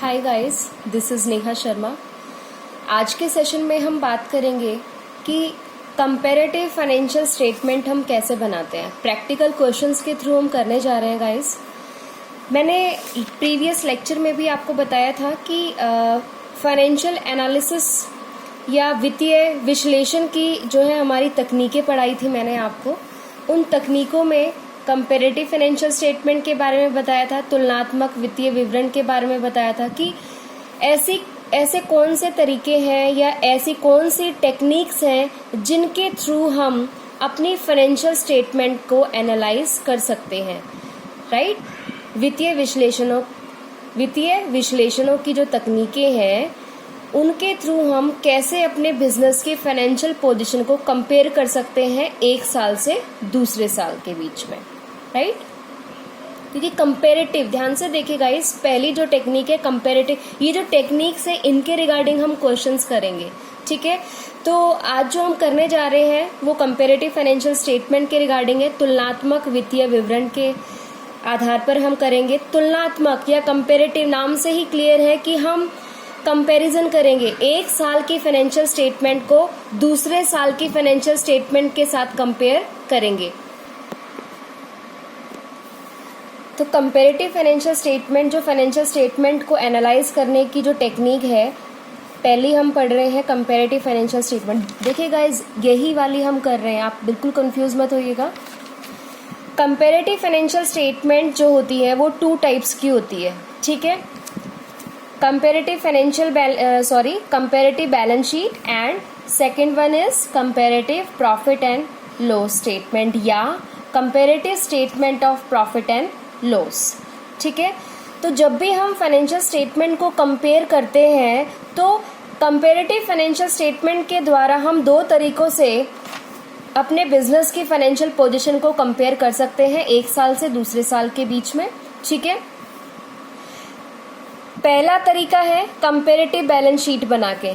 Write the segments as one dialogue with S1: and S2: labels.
S1: Hi guys, this is Neha Sharma. आज के session में हम बात करेंगे कि कंपैरेटिव फाइनेंशियल स्टेटमेंट हम कैसे बनाते हैं। प्रैक्टिकल क्वेश्चंस के थ्रू हम करने जा रहे हैं गाइस। मैंने प्रीवियस लेक्चर में भी आपको बताया था कि फाइनेंशियल एनालिसिस या वित्तीय विश्लेषण की जो है हमारी तकनीकें पढ़ाई थी मैंने आपको। उन तकनीकों में कंपैरेटिव फाइनेंशियल स्टेटमेंट के बारे में बताया था, तुलनात्मक वित्तीय विवरण के बारे में बताया था कि ऐसे कौन से तरीके हैं या ऐसी कौन सी टेक्निक्स हैं जिनके थ्रू हम अपनी फाइनेंशियल स्टेटमेंट को एनालाइज कर सकते हैं, राइट। वित्तीय विश्लेषणों की जो तकनीकें हैं उनके थ्रू हम कैसे अपने बिजनेस की फाइनेंशियल पोजीशन को कंपेयर कर सकते हैं एक साल से दूसरे साल के बीच में, राइट। क्योंकि कंपेरेटिव, ध्यान से देखिएगा, इस पहली जो टेक्निक है कंपेरेटिव, ये जो टेक्निक्स है इनके रिगार्डिंग हम क्वेश्चंस करेंगे, ठीक है। तो आज जो हम करने जा रहे हैं वो कंपेरेटिव फाइनेंशियल स्टेटमेंट के रिगार्डिंग है। तुलनात्मक वित्तीय विवरण के आधार पर हम करेंगे। तुलनात्मक या कंपेरेटिव नाम से ही क्लियर है कि हम कंपैरिजन करेंगे, एक साल की फाइनेंशियल स्टेटमेंट को दूसरे साल की फाइनेंशियल स्टेटमेंट के साथ कंपेयर करेंगे। तो कंपैरेटिव फाइनेंशियल स्टेटमेंट, जो फाइनेंशियल स्टेटमेंट को एनालाइज करने की जो टेक्निक है, पहली हम पढ़ रहे हैं कंपैरेटिव फाइनेंशियल स्टेटमेंट। देखिए गाइस, यही वाली हम कर रहे हैं, आप बिल्कुल कंफ्यूज मत होइएगा। कंपैरेटिव फाइनेंशियल स्टेटमेंट जो होती है वो टू टाइप्स की होती है, ठीक है। Comparative balance sheet and second one is comparative profit and loss statement या comparative statement of profit and loss, ठीक है। तो जब भी हम फाइनेंशियल स्टेटमेंट को कंपेयर करते हैं तो कंपैरेटिव फाइनेंशियल स्टेटमेंट के द्वारा हम दो तरीकों से अपने बिजनेस की फाइनेंशियल पोजीशन को कंपेयर कर सकते हैं एक साल से दूसरे साल के बीच में, ठीक है। पहला तरीका है कंपैरेटिव बैलेंस शीट बना के।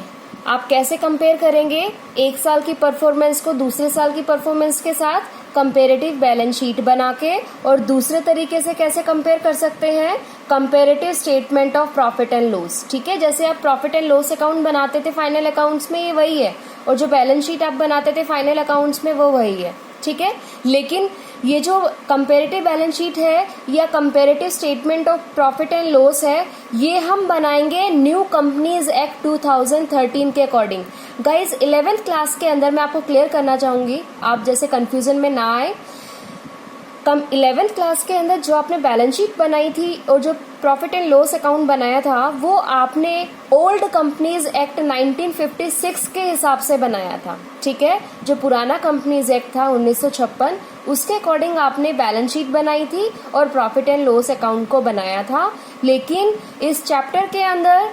S1: आप कैसे कंपेयर करेंगे एक साल की परफॉर्मेंस को दूसरे साल की परफॉर्मेंस के साथ? कंपैरेटिव बैलेंस शीट बना के। और दूसरे तरीके से कैसे कंपेयर कर सकते हैं? Comparative statement of profit and loss, ठीक है। जैसे आप प्रॉफिट एंड लॉस अकाउंट बनाते थे फाइनल अकाउंट्स में, ये वही है, और जो बैलेंस शीट आप बनाते थे फाइनल अकाउंट्स में वो वही है, ठीक है। लेकिन ये जो कंपैरेटिव बैलेंस शीट है या comparative statement of profit and loss है, ये हम बनाएंगे न्यू कंपनीज एक्ट 2013 के अकॉर्डिंग। गाइज 11th क्लास के अंदर मैं आपको क्लियर करना चाहूंगी, आप जैसे कंफ्यूजन में ना आए। 11th क्लास के अंदर जो आपने बैलेंस शीट बनाई थी और जो प्रॉफिट एंड लॉस अकाउंट बनाया था वो आपने ओल्ड कंपनीज एक्ट 1956 के हिसाब से बनाया था, ठीक है। जो पुराना कंपनीज एक्ट था 1956, उसके अकॉर्डिंग आपने बैलेंस शीट बनाई थी और प्रॉफिट एंड लॉस अकाउंट को बनाया था। लेकिन इस चैप्टर के अंदर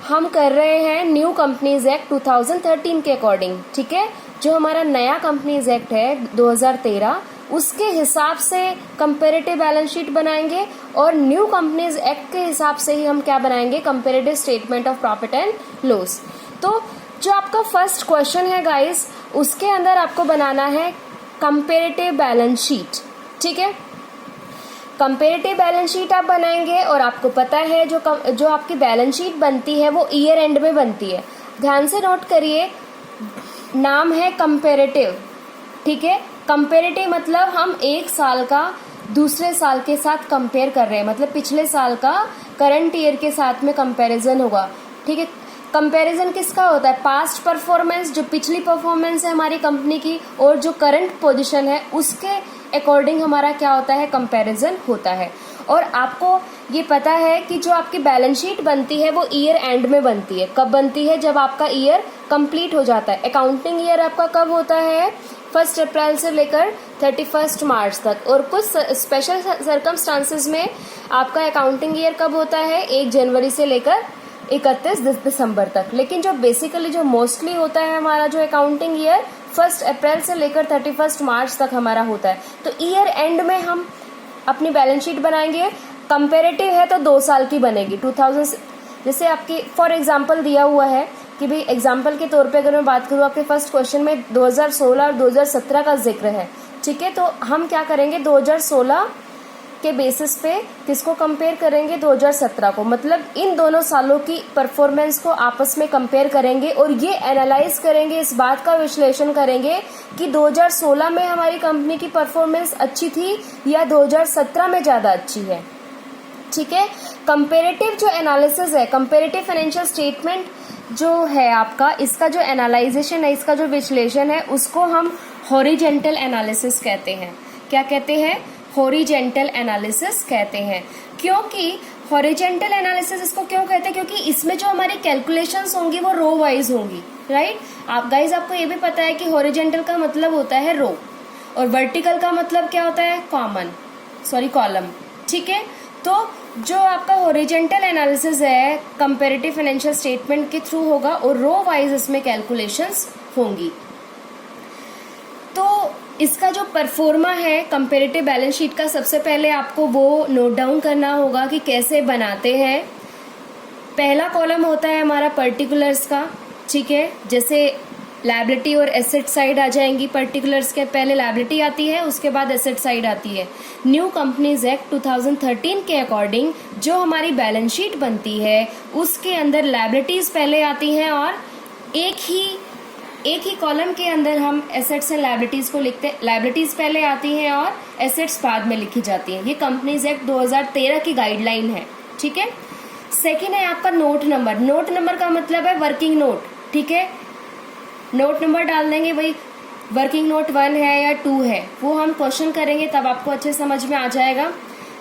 S1: हम कर रहे हैं न्यू कंपनीज एक्ट 2013 के अकॉर्डिंग, ठीक है। जो हमारा नया कंपनीज एक्ट है 2013, उसके हिसाब से कंपैरेटिव बैलेंस शीट बनाएंगे और न्यू कंपनीज एक्ट के हिसाब से ही हम क्या बनाएंगे? Comparative statement of profit and loss. तो जो आपका फर्स्ट क्वेश्चन है गाइस, उसके अंदर आपको बनाना है कंपैरेटिव बैलेंस शीट, ठीक है। कंपैरेटिव बैलेंस शीट आप बनाएंगे और आपको पता है जो आपकी बैलेंस शीट बनती है वो ईयर एंड में बनती है। ध्यान से नोट करिए, नाम है कंपैरेटिव, ठीक है। कंपैरेटिव मतलब हम एक साल का दूसरे साल के साथ कंपेयर कर रहे हैं, मतलब पिछले साल का करंट ईयर के साथ में कंपैरिजन होगा, ठीक है। कंपैरिजन किसका होता है? पास्ट परफॉर्मेंस, जो पिछली परफॉर्मेंस है हमारी कंपनी की, और जो करंट पोजीशन है उसके अकॉर्डिंग हमारा क्या होता है? कंपैरिजन होता है। और आपको ये पता है कि जो आपकी बैलेंस शीट बनती है वो ईयर एंड में बनती है। कब बनती है? जब आपका ईयर कंप्लीट हो जाता है। अकाउंटिंग ईयर आपका कब होता है? 1 अप्रैल से लेकर 31 मार्च तक। और कुछ स्पेशल सर्कमस्टांसेस में आपका अकाउंटिंग ईयर कब होता है? 1 जनवरी से लेकर 31 दिसंबर तक। लेकिन जो बेसिकली जो मोस्टली होता है हमारा जो अकाउंटिंग ईयर 1 अप्रैल से लेकर 31 मार्च तक हमारा होता है। तो ईयर एंड में हम अपनी बैलेंस शीट बनाएंगे। कंपैरेटिव है तो 2 साल की बनेगी। 2000 जैसे आपकी फॉर एग्जांपल दिया हुआ है कि भाई एग्जांपल के तौर पे अगर मैं बात करूँ, आपके फर्स्ट क्वेश्चन में 2016 और 2017 का जिक्र है, ठीक है। तो हम क्या करेंगे? 2016 के बेसिस पे किसको कंपेयर करेंगे, 2017 को। मतलब इन दोनों सालों की परफॉर्मेंस को आपस में कंपेयर करेंगे और ये एनालाइज करेंगे, इस बात का विश्लेषण करेंगे कि 2016 में हमारी कंपनी की परफॉर्मेंस अच्छी थी या 2017 में ज़्यादा अच्छी है। ठीक है, कंपेरेटिव जो एनालिसिस है, कंपेरेटिव फाइनेंशियल स्टेटमेंट जो है आपका, इसका जो एनालाइजेशन है, इसका जो विश्लेषण है, उसको हम हॉरिजेंटल एनालिसिस कहते हैं। क्या कहते हैं? हॉरिजेंटल एनालिसिस कहते हैं। क्योंकि हॉरिजेंटल एनालिसिस इसको क्यों कहते हैं? क्योंकि इसमें जो हमारी कैलकुलेशंस होंगी वो रो वाइज होंगी, राइट। आप गाइज आपको ये भी पता है कि हॉरिजेंटल का मतलब होता है रो और वर्टिकल का मतलब क्या होता है? कॉलम। ठीक है, तो जो आपका हॉरिजेंटल एनालिसिस है कंपैरेटिव फाइनेंशियल स्टेटमेंट के थ्रू होगा और रो वाइज इसमें कैलकुलेशंस होंगी। तो इसका जो परफॉर्मा है कंपैरेटिव बैलेंस शीट का, सबसे पहले आपको वो नोट डाउन करना होगा कि कैसे बनाते हैं। पहला कॉलम होता है हमारा पर्टिकुलर्स का, ठीक है। जैसे लायबिलिटी और एसेट साइड आ जाएंगी। पर्टिकुलर्स के पहले लायबिलिटी आती है, उसके बाद एसेट साइड आती है। न्यू कंपनीज एक्ट 2013 के अकॉर्डिंग जो हमारी बैलेंस शीट बनती है उसके अंदर लायबिलिटीज पहले आती हैं और एक ही कॉलम के अंदर हम एसेट्स एंड लायबिलिटीज को लिखते हैं। लायबिलिटीज पहले आती हैं और एसेट्स बाद में लिखी जाती हैं। ये कंपनीज एक्ट 2013 की गाइडलाइन है, ठीक है। सेकेंड है आपका नोट नंबर। नोट नंबर का मतलब है वर्किंग नोट, ठीक है। नोट नंबर डाल देंगे, वही वर्किंग नोट 1 है या 2 है, वो हम क्वेश्चन करेंगे तब आपको अच्छे समझ में आ जाएगा।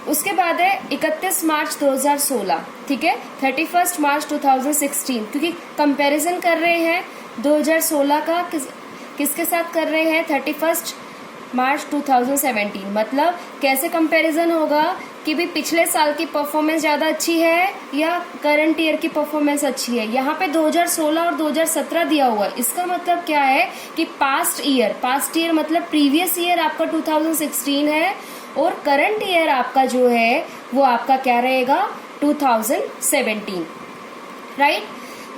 S1: उसके बाद है 31 मार्च 2016, ठीक है। 31 मार्च 2016, क्योंकि कंपैरिजन कर रहे हैं 2016 का किसके साथ कर रहे हैं? 31 मार्च 2017। मतलब कैसे कंपैरिजन होगा कि भी पिछले साल की परफॉर्मेंस ज़्यादा अच्छी है या करंट ईयर की परफॉर्मेंस अच्छी है। यहाँ पे 2016 और 2017 दिया हुआ है। इसका मतलब क्या है कि पास्ट ईयर मतलब प्रीवियस ईयर आपका 2016 है और करंट ईयर आपका जो है वो आपका क्या रहेगा? 2017, राइट।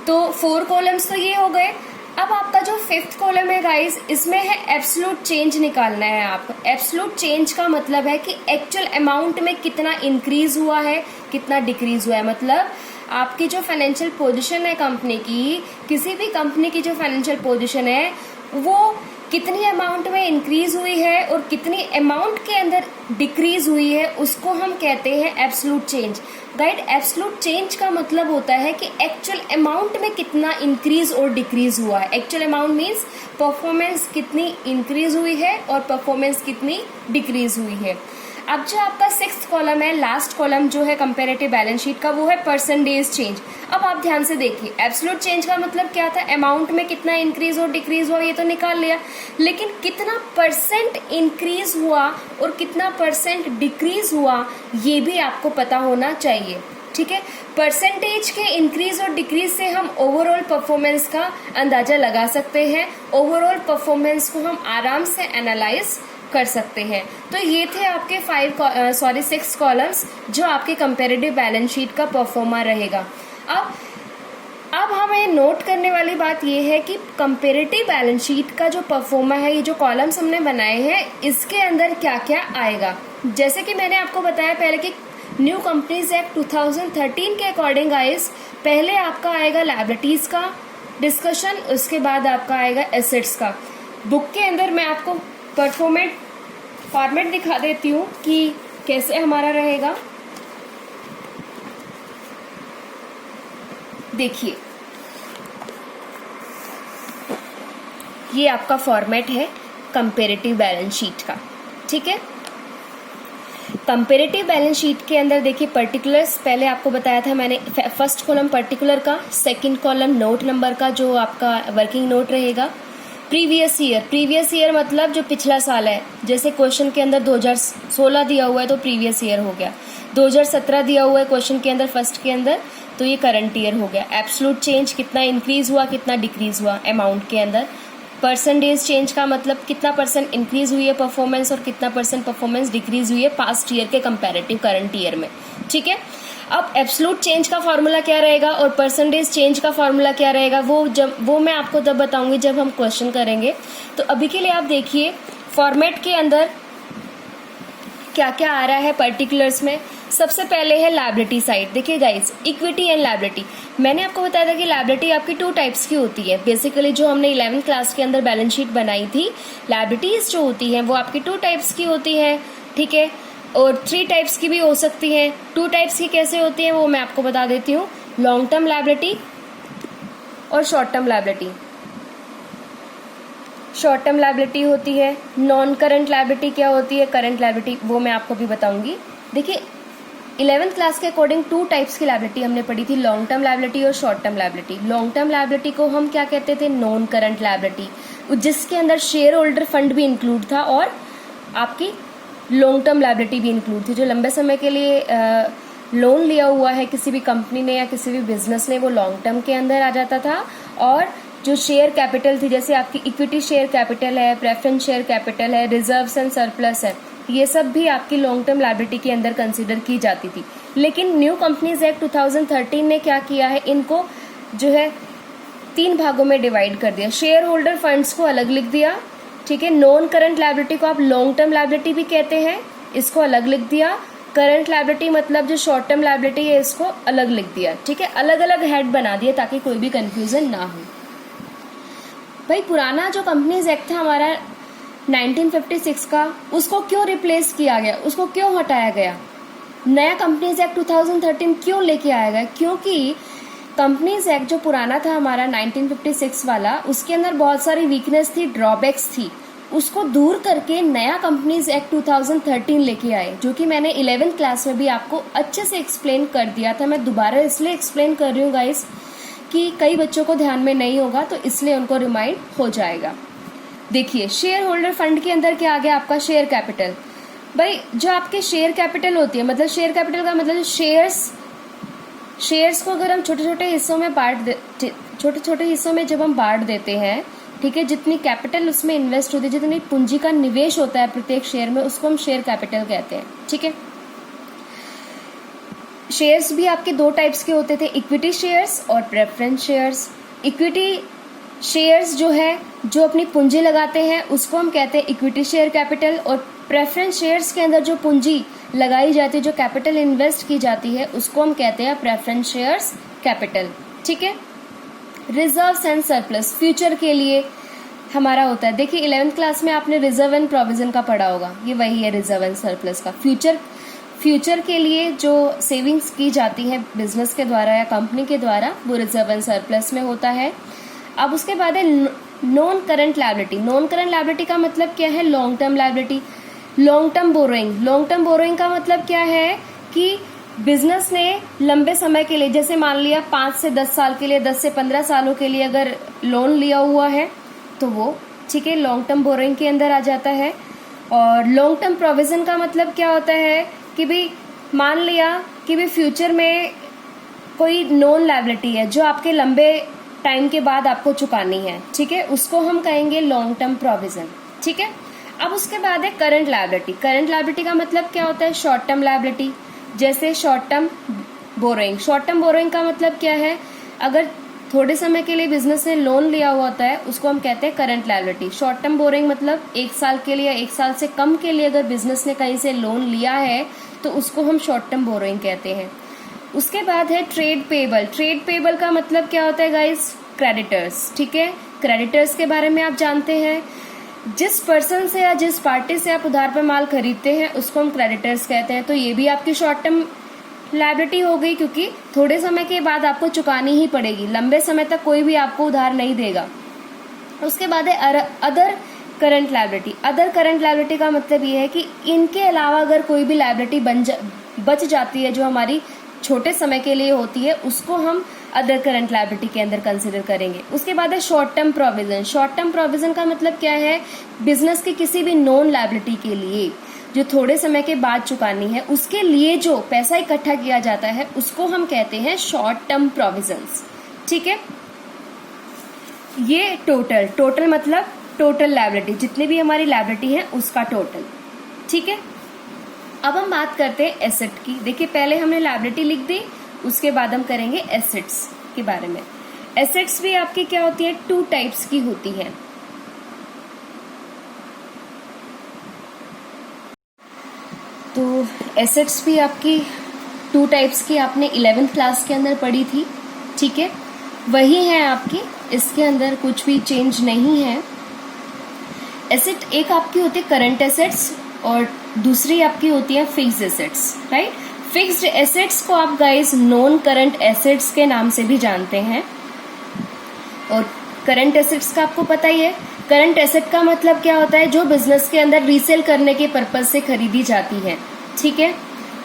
S1: तो 4 कॉलम्स तो ये हो गए। अब आपका जो 5th कॉलम है गाइस, इसमें है एब्सोल्यूट चेंज निकालना है आपको। एब्सोल्यूट चेंज का मतलब है कि एक्चुअल अमाउंट में कितना इंक्रीज हुआ है, कितना डिक्रीज हुआ है। मतलब आपकी जो फाइनेंशियल पोजीशन है कंपनी की, किसी भी कंपनी की जो फाइनेंशियल पोजीशन है वो कितनी अमाउंट में इंक्रीज हुई है और कितनी अमाउंट के अंदर डिक्रीज हुई है, उसको हम कहते हैं absolute change. Guide, absolute change का मतलब होता है कि एक्चुअल अमाउंट में कितना इंक्रीज और डिक्रीज हुआ है। एक्चुअल अमाउंट मीन्स परफॉर्मेंस कितनी इंक्रीज हुई है और परफॉर्मेंस कितनी डिक्रीज हुई है। अब जो आपका 6th कॉलम है, लास्ट कॉलम जो है कंपैरेटिव बैलेंस शीट का, वो है परसेंटेज चेंज। अब आप ध्यान से देखिए, एब्सोल्यूट चेंज का मतलब क्या था? अमाउंट में कितना इंक्रीज और डिक्रीज हुआ ये तो निकाल लिया, लेकिन कितना परसेंट इंक्रीज हुआ और कितना परसेंट डिक्रीज हुआ ये भी आपको पता होना चाहिए, ठीक है। परसेंटेज के इंक्रीज और डिक्रीज से हम ओवरऑल परफॉर्मेंस का अंदाजा लगा सकते हैं। ओवरऑल परफॉर्मेंस को हम आराम से एनालाइज कर सकते हैं। तो ये थे आपके 6 कॉलम्स जो आपके कंपैरेटिव बैलेंस शीट का परफॉर्मा रहेगा। अब हमें नोट करने वाली बात ये है कि कंपैरेटिव बैलेंस शीट का जो परफॉर्मा है, ये जो कॉलम्स हमने बनाए हैं, इसके अंदर क्या क्या आएगा। जैसे कि मैंने आपको बताया पहले कि न्यू कंपनीज एक्ट 2013 के अकॉर्डिंग गाइस, पहले आपका आएगा लायबिलिटीज का डिस्कशन, उसके बाद आपका आएगा एसेट्स का। बुक के अंदर मैं आपको फॉर्मेट दिखा देती हूँ कि कैसे हमारा रहेगा। देखिए, ये आपका फॉर्मेट है कंपैरेटिव बैलेंस शीट का, ठीक है। कंपैरेटिव बैलेंस शीट के अंदर देखिए पर्टिकुलर्स, पहले आपको बताया था मैंने, फर्स्ट कॉलम पर्टिकुलर का, सेकंड कॉलम नोट नंबर का जो आपका वर्किंग नोट रहेगा। प्रीवियस ईयर मतलब जो पिछला साल है, जैसे क्वेश्चन के अंदर 2016 दिया हुआ है तो प्रीवियस ईयर हो गया। 2017 दिया हुआ है क्वेश्चन के अंदर फर्स्ट के अंदर, तो ये करंट ईयर हो गया। एब्सोल्यूट चेंज कितना इंक्रीज हुआ, कितना डिक्रीज हुआ अमाउंट के अंदर। परसेंटेज चेंज का मतलब कितना परसेंट इंक्रीज हुई है परफॉर्मेंस और कितना परसेंट परफॉर्मेंस डिक्रीज हुई है पास्ट ईयर के कंपैरेटिव करंट ईयर में, ठीक है। अब एब्सोल्यूट चेंज का फॉर्मूला क्या रहेगा और परसेंटेज चेंज का फॉर्मूला क्या रहेगा, वो मैं आपको तब बताऊंगी जब हम क्वेश्चन करेंगे। तो अभी के लिए आप देखिए फॉर्मेट के अंदर क्या क्या आ रहा है पर्टिकुलर्स में। सबसे पहले है लायबिलिटी साइड। देखिए गाइस, इक्विटी एंड लायबिलिटी। मैंने आपको बताया था कि लायबिलिटी आपकी 2 टाइप्स की होती है। बेसिकली जो हमने 11th क्लास के अंदर बैलेंस शीट बनाई थी, लायबिलिटीज जो होती हैं वो आपकी 2 टाइप्स की होती हैं, ठीक है, और 3 टाइप्स की भी हो सकती हैं। 2 टाइप्स की कैसे होती हैं वो मैं आपको बता देती हूँ। लॉन्ग टर्म लायबिलिटी और short term liability. Short term liability होती है। नॉन करंट लायबिलिटी क्या होती है, करंट लायबिलिटी, वो मैं आपको भी बताऊंगी। देखिए 11th क्लास के अकॉर्डिंग 2 टाइप्स की लायबिलिटी हमने पढ़ी थी, लॉन्ग टर्म लायबिलिटी और short term liability. Long term liability को हम क्या कहते थे, नॉन करंट लायबिलिटी, जिसके अंदर शेयर होल्डर फंड भी इंक्लूड था और आपकी लॉन्ग टर्म लायबिलिटी भी इंक्लूड थी। जो लंबे समय के लिए लोन लिया हुआ है किसी भी कंपनी ने या किसी भी बिजनेस ने, वो लॉन्ग टर्म के अंदर आ जाता था। और जो शेयर कैपिटल थी, जैसे आपकी इक्विटी शेयर कैपिटल है, प्रेफरेंस शेयर कैपिटल है, रिजर्व्स एंड सरप्लस है, ये सब भी आपकी लॉन्ग टर्म लायबिलिटी के अंदर कंसीडर की जाती थी। लेकिन न्यू कंपनीज एक्ट 2013 ने क्या किया है, इनको जो है 3 भागों में डिवाइड कर दिया। शेयर होल्डर फंड्स को अलग लिख दिया, ठीक है। नॉन करंट लायबिलिटी को आप लॉन्ग टर्म लायबिलिटी भी कहते हैं, इसको अलग लिख दिया। करंट लायबिलिटी मतलब जो शॉर्ट टर्म लायबिलिटी है, इसको अलग लिख दिया, ठीक है। अलग अलग हेड बना दिए ताकि कोई भी कंफ्यूजन ना हो। भाई पुराना जो कंपनीज एक्ट था हमारा 1956 का, उसको क्यों रिप्लेस किया गया, उसको क्यों हटाया गया, नया कंपनीज एक्ट 2013 क्यों लेके आया गया? क्योंकि कंपनीज एक्ट जो पुराना था हमारा 1956 वाला, उसके अंदर बहुत सारी वीकनेस थी, ड्रॉबैक्स थी। उसको दूर करके नया कंपनीज एक्ट 2013 लेके आए, जो कि मैंने 11th क्लास में भी आपको अच्छे से एक्सप्लेन कर दिया था। मैं दोबारा इसलिए एक्सप्लेन कर रही हूँ गाइस कि कई बच्चों को ध्यान में नहीं होगा, तो इसलिए उनको रिमाइंड हो जाएगा। देखिए शेयर होल्डर फंड के अंदर क्या आ गया, आपका शेयर कैपिटल। भाई जो आपके शेयर कैपिटल होती है, मतलब शेयर कैपिटल का मतलब शेयर्स को अगर हम छोटे छोटे हिस्सों में जब हम बांट देते हैं, ठीक है, जितनी कैपिटल उसमें इन्वेस्ट होती है, जितनी पूंजी का निवेश होता है प्रत्येक शेयर में, उसको हम शेयर कैपिटल कहते हैं, ठीक है। शेयर्स भी आपके 2 टाइप्स के होते थे, इक्विटी शेयर्स और प्रेफरेंस शेयर्स। इक्विटी शेयर्स जो है, जो अपनी पूंजी लगाते हैं, उसको हम कहते हैं इक्विटी शेयर कैपिटल। और प्रेफरेंस शेयर्स के अंदर जो पूंजी लगाई जाती है, जो कैपिटल इन्वेस्ट की जाती है, उसको हम कहते हैं प्रेफरेंस शेयर्स कैपिटल, ठीक है। रिजर्व्स एंड सरप्लस फ्यूचर के लिए हमारा होता है। देखिए 11th क्लास में आपने रिजर्व एंड प्रोविजन का पढ़ा होगा, ये वही है रिजर्व एंड सरप्लस का। फ्यूचर के लिए जो सेविंग्स की जाती है बिजनेस के द्वारा या कंपनी के द्वारा, वो रिजर्व एंड सरप्लस में होता है। अब उसके बाद है non current liability. Non current liability का मतलब क्या है, long term liability. Long term borrowing. Long term borrowing का मतलब क्या है कि बिजनेस ने लंबे समय के लिए, जैसे मान लिया 5 से 10 साल के लिए, 10 से 15 सालों के लिए अगर लोन लिया हुआ है, तो वो ठीक है लॉन्ग टर्म बोरोइंग के अंदर आ जाता है। और लॉन्ग टर्म प्रोविजन का मतलब क्या होता है कि भाई मान लिया कि भाई फ्यूचर में कोई नॉन लायबिलिटी है जो आपके लंबे टाइम के बाद आपको चुकानी है, ठीक है, उसको हम कहेंगे लॉन्ग टर्म प्रोविजन, ठीक है। अब उसके बाद है करंट लायबिलिटी। करंट लायबिलिटी का मतलब क्या होता है, शॉर्ट टर्म लायबिलिटी, जैसे short term borrowing. Short term borrowing का मतलब क्या है, अगर थोड़े समय के लिए बिजनेस ने लोन लिया हुआ होता है, उसको हम कहते हैं current liability. Short term borrowing मतलब 1 साल के लिए, 1 साल से कम के लिए अगर बिजनेस ने कहीं से लोन लिया है, तो उसको हम शॉर्ट टर्म बोरोइंग कहते हैं। उसके बाद है ट्रेड पेबल। ट्रेड पेबल का मतलब क्या होता है गाइस, क्रेडिटर्स, ठीक है। क्रेडिटर्स के बारे में आप जानते हैं, जिस पर्सन से या जिस पार्टी से आप उधार पर माल खरीदते हैं, उसको हम क्रेडिटर्स कहते हैं। तो ये भी आपकी शॉर्ट टर्म लायबिलिटी हो गई, क्योंकि थोड़े समय के बाद आपको चुकानी ही पड़ेगी, लंबे समय तक कोई भी आपको उधार नहीं देगा। उसके बाद है other current liability. Other current liability का मतलब ये है कि इनके अलावा अगर कोई भी लायबिलिटी बच जाती है जो हमारी छोटे समय के लिए होती है, उसको हम अदर करंट लायबिलिटी के अंदर कंसिडर करेंगे। उसके बाद है short term provision. Short term provision का मतलब क्या है, बिजनेस की किसी भी नॉन लायबिलिटी के लिए जो थोड़े समय के बाद चुकानी है, उसके लिए जो पैसा इकट्ठा किया जाता है, उसको हम कहते हैं शॉर्ट टर्म प्रोविजंस, ठीक है। ये टोटल मतलब टोटल लायबिलिटी, जितनी भी हमारी लायबिलिटी है उसका टोटल, ठीक है। अब हम बात करते हैं एसेट की। देखिए पहले हमने लायबिलिटी लिख दी, उसके बाद हम करेंगे एसेट्स के बारे में। एसेट्स भी आपकी क्या होती है, 2 टाइप्स की होती है। तो एसेट्स भी आपकी 2 टाइप्स की आपने 11th क्लास के अंदर पढ़ी थी, ठीक है, वही है आपकी, इसके अंदर कुछ भी चेंज नहीं है। एसेट एक आपकी होती है करंट एसेट्स और दूसरी आपकी होती है fixed assets, right. Fixed assets को आप गाइस नॉन करंट एसेट्स के नाम से भी जानते हैं। और करंट एसेट्स का आपको पता ही है, करंट एसेट का मतलब क्या होता है, जो बिजनेस के अंदर रीसेल करने के पर्पज से खरीदी जाती है, ठीक है,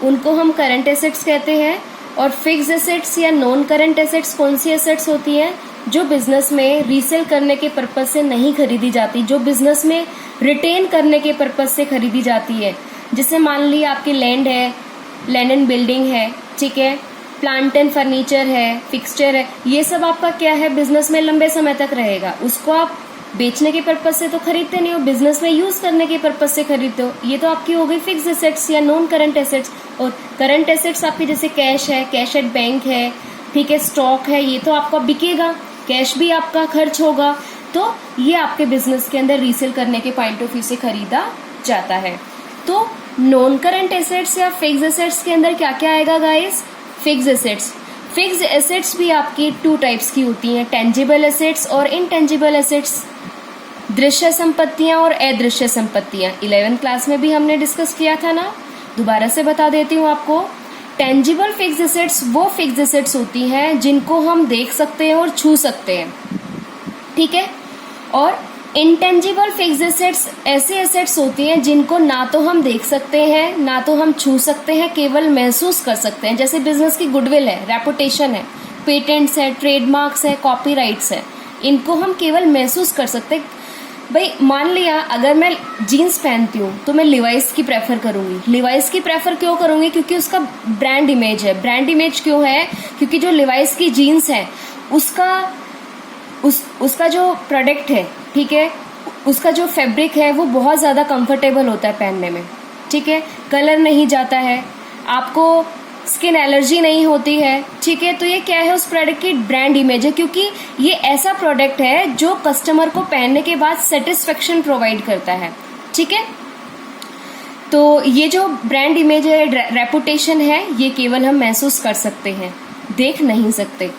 S1: उनको हम करंट एसेट्स कहते हैं। और फिक्स्ड एसेट्स या नॉन करंट एसेट्स कौन सी एसेट्स होती हैं, जो बिजनेस में रीसेल करने के पर्पज से नहीं खरीदी जाती, जो बिजनेस में रिटेन करने के पर्पज से खरीदी जाती है। जैसे मान ली आपकी लैंड है, लैंड एंड बिल्डिंग है, ठीक है, प्लांट एंड फर्नीचर है, फिक्सचर है, ये सब आपका क्या है, बिजनेस में लंबे समय तक रहेगा। उसको आप बेचने के पर्पज से तो खरीदते नहीं हो, बिजनेस में यूज करने के पर्पज से खरीदते हो। ये तो आपकी हो गई फिक्स्ड एसेट्स या नॉन करंट एसेट्स। और करंट एसेट्स आपकी जैसे कैश है, कैश एट बैंक है, ठीक है, स्टॉक है, ये तो आपका बिकेगा, कैश भी आपका खर्च होगा, तो ये आपके बिजनेस के अंदर रीसेल करने के पॉइंट ऑफ व्यू से खरीदा जाता है। तो नॉन करंट एसेट्स या फिक्स्ड एसेट्स के अंदर क्या क्या आएगा guys, fixed assets. Fixed assets भी आपकी 2 टाइप्स की होती हैं, टेंजिबल एसेट्स और इनटेंजिबल एसेट्स, दृश्य संपत्तियां और अदृश्य संपत्तियां। 11th क्लास में भी हमने डिस्कस किया था ना, दोबारा से बता देती हूँ आपको। टेंजिबल फिक्स्ड एसेट्स वो फिक्स्ड एसेट्स होती हैं जिनको हम देख सकते हैं और छू सकते हैं, ठीक है। और इंटेंजिबल फिक्स्ड एसेट्स ऐसे एसेट्स होती हैं जिनको ना तो हम देख सकते हैं ना तो हम छू सकते हैं, केवल महसूस कर सकते हैं। जैसे बिजनेस की गुडविल है, रेपुटेशन है, पेटेंट्स है, ट्रेडमार्क्स है, कॉपीराइट्स है, इनको हम केवल महसूस कर सकते हैं। भाई मान लिया अगर मैं जीन्स पहनती हूँ तो मैं लिवाइस की प्रेफर करूंगी। लिवाइस की प्रेफर क्यों करूंगी, क्योंकि उसका ब्रांड इमेज है। ब्रांड इमेज क्यों है, क्योंकि जो लिवाइस की जीन्स है उसका जो प्रोडक्ट है, ठीक है, उसका जो फैब्रिक है वो बहुत ज़्यादा कंफर्टेबल होता है पहनने में, ठीक है, कलर नहीं जाता है, आपको स्किन एलर्जी नहीं होती है, ठीक है। तो ये क्या है, उस प्रोडक्ट की ब्रांड इमेज है, क्योंकि ये ऐसा प्रोडक्ट है जो कस्टमर को पहनने के बाद सेटिस्फेक्शन प्रोवाइड करता है, ठीक है। तो ये जो ब्रांड इमेज है, रेपुटेशन है, ये केवल हम महसूस कर सकते हैं, देख नहीं सकते।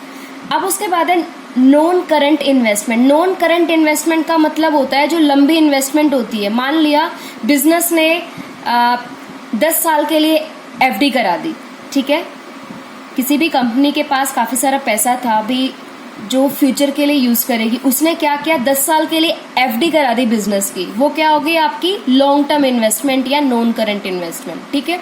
S1: अब उसके बाद है non current investment. Non current investment का मतलब होता है जो लंबी इन्वेस्टमेंट होती है। मान लिया बिजनेस ने 10 साल के लिए एफडी करा दी, ठीक है, किसी भी कंपनी के पास काफी सारा पैसा था अभी जो फ्यूचर के लिए यूज करेगी, उसने क्या किया, 10 साल के लिए एफडी करा दी बिजनेस की, वो क्या होगी आपकी लॉन्ग टर्म इन्वेस्टमेंट या नॉन करंट इन्वेस्टमेंट, ठीक है।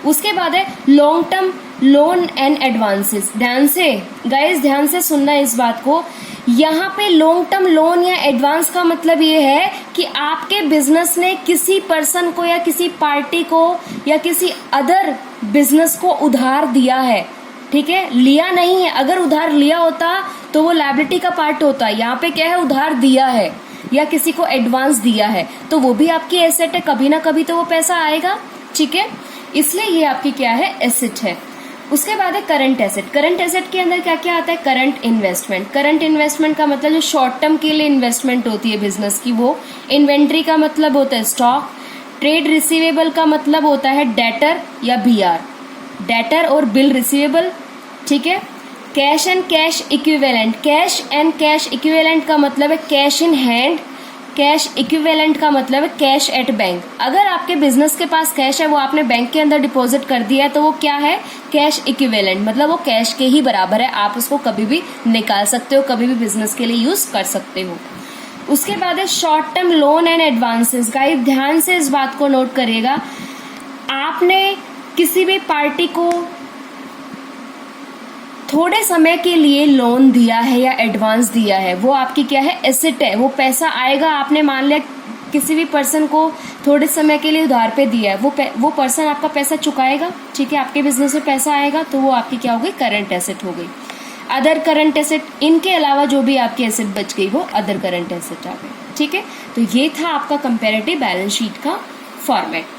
S1: उसके बाद है long term loan and advances. ध्यान से गाइस, ध्यान से सुनना इस बात को, यहाँ पे लॉन्ग टर्म लोन या एडवांस का मतलब ये है कि आपके बिजनेस ने किसी पर्सन को या किसी पार्टी को या किसी अदर बिजनेस को उधार दिया है, ठीक है, लिया नहीं है। अगर उधार लिया होता तो वो लायबिलिटी का पार्ट होता है, यहाँ पे क्या है, उधार दिया है या किसी को एडवांस दिया है, तो वो भी आपकी एसेट है, कभी ना कभी तो वो पैसा आएगा, ठीक है, इसलिए ये आपकी क्या है, एसेट है। उसके बाद है करंट एसेट। करंट एसेट के अंदर क्या क्या आता है, करंट इन्वेस्टमेंट। करंट इन्वेस्टमेंट का मतलब जो शॉर्ट टर्म के लिए इन्वेस्टमेंट होती है बिजनेस की, वो। इन्वेंट्री का मतलब होता है स्टॉक। ट्रेड रिसीवेबल का मतलब होता है डेटर या बीआर, डेटर और बिल रिसीवेबल, ठीक है। Cash and cash equivalent. Cash and cash equivalent का मतलब है cash in hand, cash equivalent का मतलब है कैश एट बैंक। अगर आपके बिजनेस के पास कैश है, वो आपने बैंक के अंदर डिपॉजिट कर दिया है, तो वो क्या है, कैश इक्विवेलेंट, मतलब वो कैश के ही बराबर है, आप उसको कभी भी निकाल सकते हो, कभी भी बिजनेस के लिए यूज कर सकते हो। उसके बाद है short term loan and advances. Guys ध्यान से इस बात को नोट करिएगा, आपने किसी भी पार्टी को थोड़े समय के लिए लोन दिया है या एडवांस दिया है, वो आपकी क्या है, एसेट है, वो पैसा आएगा। आपने मान लिया किसी भी पर्सन को थोड़े समय के लिए उधार पे दिया है, वो पर्सन आपका पैसा चुकाएगा, ठीक है, आपके बिजनेस में पैसा आएगा, तो वो आपकी क्या हो गई, करंट एसेट हो गई। अदर करंट एसेट, इनके अलावा जो भी आपकी एसेट बच गई वो अदर करंट एसेट आ गई, ठीक है। तो ये था आपका कंपैरेटिव बैलेंस शीट का फॉर्मेट।